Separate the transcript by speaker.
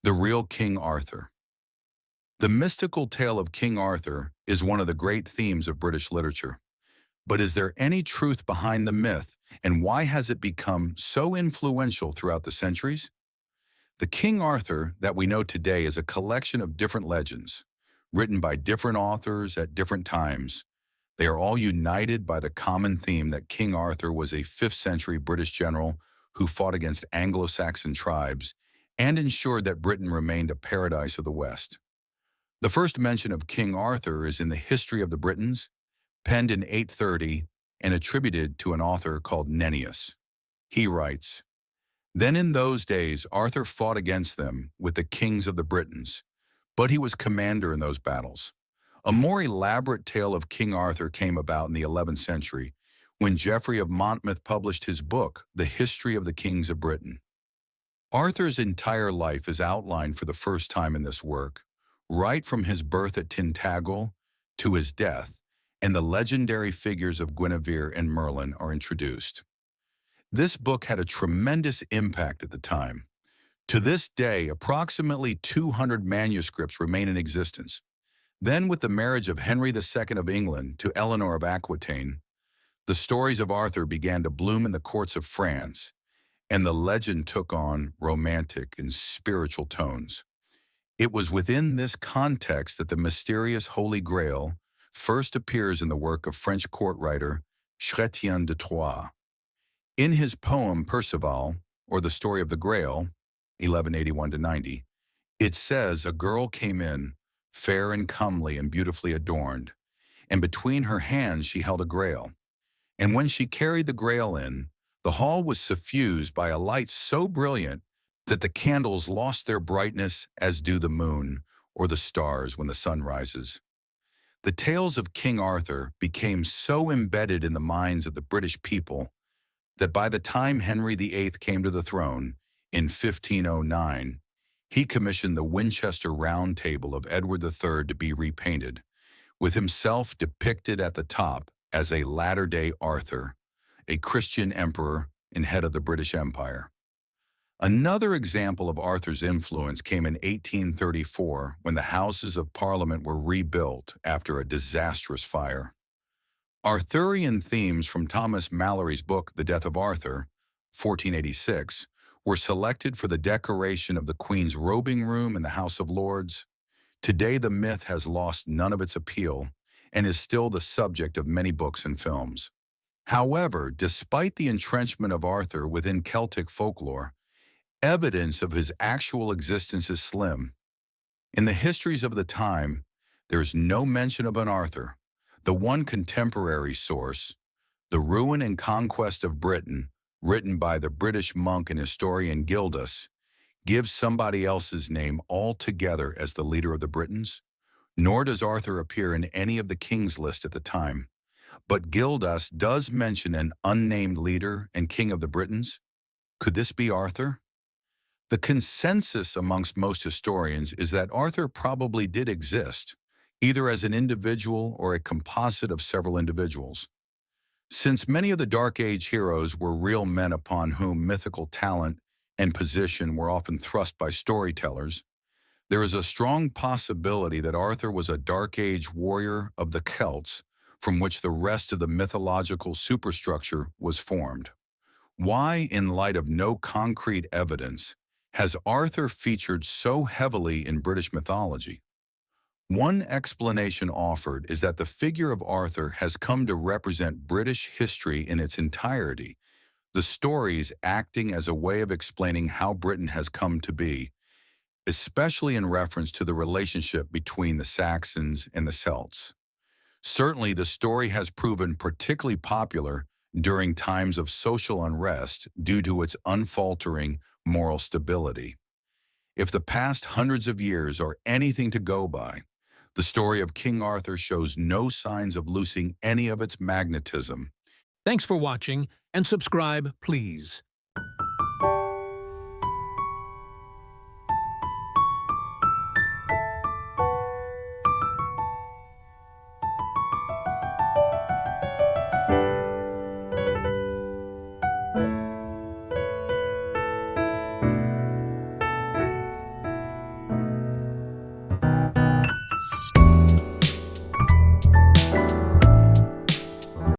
Speaker 1: The real King Arthur. The mystical tale of King Arthur is one of the great themes of British literature. But is there any truth behind the myth, and why has it become so influential throughout the centuries? The King Arthur that we know today is a collection of different legends, written by different authors at different times. They are all united by the common theme that King Arthur was a 5th century British general who fought against Anglo-Saxon tribes and ensured that Britain remained a paradise of the West. The first mention of King Arthur is in the History of the Britons, penned in 830 and attributed to an author called Nennius. He writes, "Then in those days Arthur fought against them with the kings of the Britons, but he was commander in those battles." A more elaborate tale of King Arthur came about in the 11th century when Geoffrey of Monmouth published his book, The History of the Kings of Britain. Arthur's entire life is outlined for the first time in this work, right from his birth at Tintagel to his death, and the legendary figures of Guinevere and Merlin are introduced. This book had a tremendous impact at the time. To this day, approximately 200 manuscripts remain in existence. Then, with the marriage of Henry II of England to Eleanor of Aquitaine, the stories of Arthur began to bloom in the courts of France, and the legend took on romantic and spiritual tones. It was within this context that the mysterious Holy Grail first appears in the work of French court writer Chrétien de Troyes. In his poem Perceval, or the Story of the Grail, 1181-90, it says, "A girl came in, fair and comely and beautifully adorned, and between her hands she held a grail. And when she carried the grail in, the hall was suffused by a light so brilliant that the candles lost their brightness as do the moon or the stars when the sun rises." The tales of King Arthur became so embedded in the minds of the British people that by the time Henry VIII came to the throne in 1509, he commissioned the Winchester Round Table of Edward III to be repainted, with himself depicted at the top as a latter-day Arthur, a Christian emperor and head of the British Empire. Another example of Arthur's influence came in 1834 when the Houses of Parliament were rebuilt after a disastrous fire. Arthurian themes from Thomas Malory's book, The Death of Arthur, 1486, were selected for the decoration of the Queen's robing room in the House of Lords. Today, the myth has lost none of its appeal and is still the subject of many books and films. However, despite the entrenchment of Arthur within Celtic folklore, evidence of his actual existence is slim. In the histories of the time, there is no mention of an Arthur. The one contemporary source, The Ruin and Conquest of Britain, written by the British monk and historian Gildas, gives somebody else's name altogether as the leader of the Britons, nor does Arthur appear in any of the kings list at the time. But Gildas does mention an unnamed leader and king of the Britons. Could this be Arthur? The consensus amongst most historians is that Arthur probably did exist, either as an individual or a composite of several individuals. Since many of the Dark Age heroes were real men upon whom mythical talent and position were often thrust by storytellers, there is a strong possibility that Arthur was a Dark Age warrior of the Celts from which the rest of the mythological superstructure was formed. Why, in light of no concrete evidence, has Arthur featured so heavily in British mythology? One explanation offered is that the figure of Arthur has come to represent British history in its entirety, the stories acting as a way of explaining how Britain has come to be, especially in reference to the relationship between the Saxons and the Celts. Certainly, the story has proven particularly popular during times of social unrest due to its unfaltering moral stability. If the past hundreds of years are anything to go by, the story of King Arthur shows no signs of losing any of its magnetism.
Speaker 2: Thanks for watching, and subscribe, please.